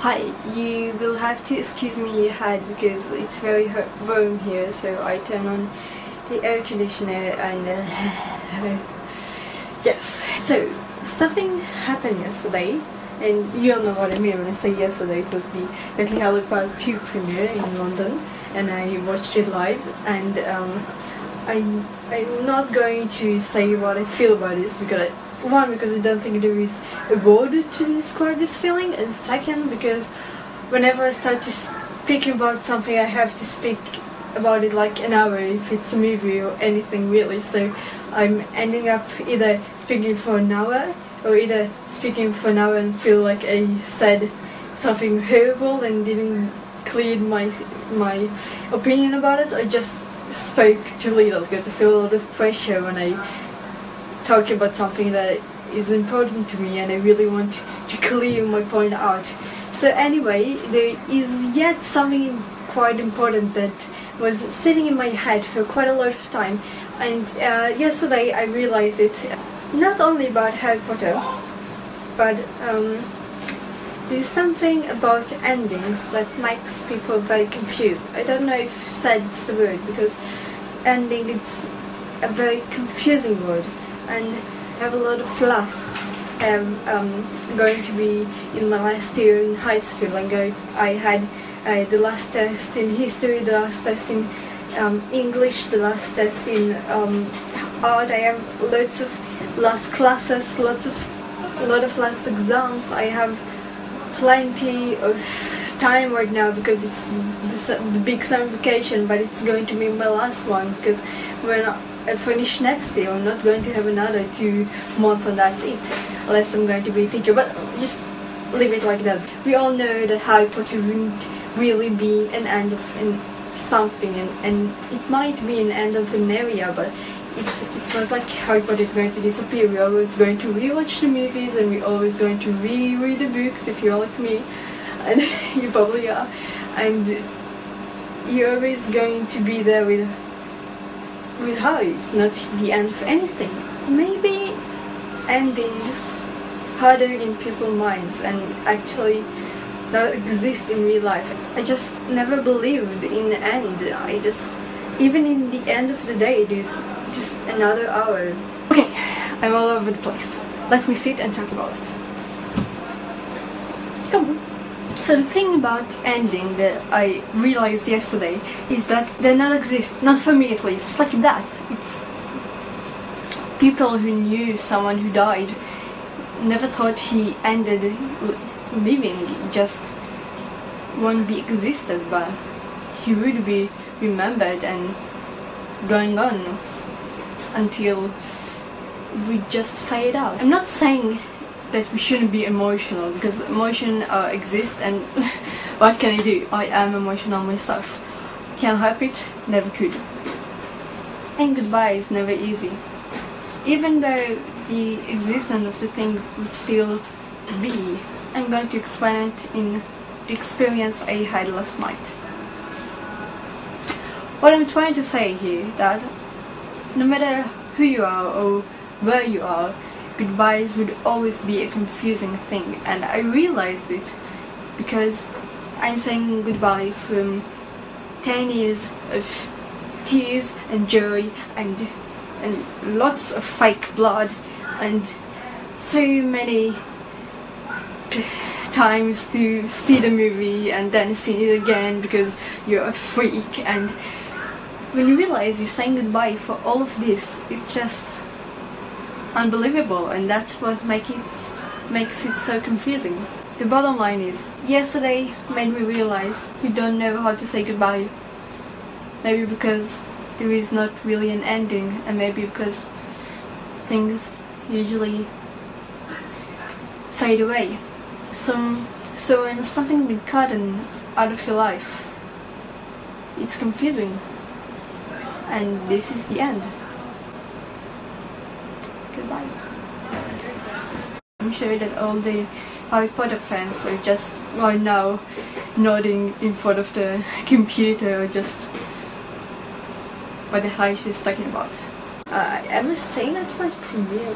Hi, you will have to excuse me ahead because it's very warm here, so I turn on the air conditioner and yes. So something happened yesterday, and you all know what I mean when I say yesterday. It was the Deathly Hallows Part 2 premiere in London, and I watched it live. And I'm not going to say what I feel about this because because I don't think there is a word to describe this feeling, and second, because whenever I start to speak about something, I have to speak about it like an hour if it's a movie or anything really. So I'm ending up either speaking for an hour or either speaking for an hour and feel like I said something horrible and didn't clear my opinion about it. I just spoke too little because I feel a lot of pressure when I talk about something that is important to me and I really want to clear my point out. So anyway, there is yet something quite important that was sitting in my head for quite a lot of time, and yesterday I realized it, not only about Harry Potter, but there's something about endings that makes people very confused. I don't know if sad's the word, because ending is a very confusing word, and I have a lot of lasts. Going to be in my last year in high school, and I had the last test in history, the last test in English, the last test in art. I have lots of last classes, a lot of last exams. I have plenty of time right now because it's the big summer vacation, but it's going to be my last one because when I finish next year I'm not going to have another 2 months and that's it, unless I'm going to be a teacher, but just leave it like that. We all know that Harry Potter wouldn't really be an end of something, and it might be an end of an area, but it's not like Harry Potter is going to disappear. We're always going to rewatch the movies, and we're always going to reread the books if you're like me, and you probably are, and you're always going to be there with Harry. It's not the end of anything. Maybe endings harder in people's minds and actually not exist in real life. I just never believed in the end. Even in the end of the day, there's just another hour. Okay, I'm all over the place. Let me sit and talk about it. Come on. So the thing about ending that I realized yesterday is that they not exist, not for me at least. It's like that. It's people who knew someone who died never thought he ended living, just won't be existed, but he would be remembered and going on until we just fade out. I'm not saying that we shouldn't be emotional, because emotion exists, and what can I do? I am emotional myself. Can't help it, never could. Saying goodbye is never easy. Even though the existence of the thing would still be, I'm going to explain it in the experience I had last night. What I'm trying to say here is that no matter who you are or where you are, goodbyes would always be a confusing thing, and I realized it because I'm saying goodbye from 10 years of tears and joy and lots of fake blood and so many times to see the movie and then see it again because you're a freak, and when you realize you're saying goodbye for all of this, it's just unbelievable, and that's what makes it so confusing. The bottom line is, yesterday made me realize we don't know how to say goodbye. Maybe because there is not really an ending, and maybe because things usually fade away. So when something been cut out of your life, it's confusing, and this is the end. Goodbye. I'm sure that all the Harry Potter fans are just right now nodding in front of the computer, or just what the hell she's talking about. I was saying that my premiere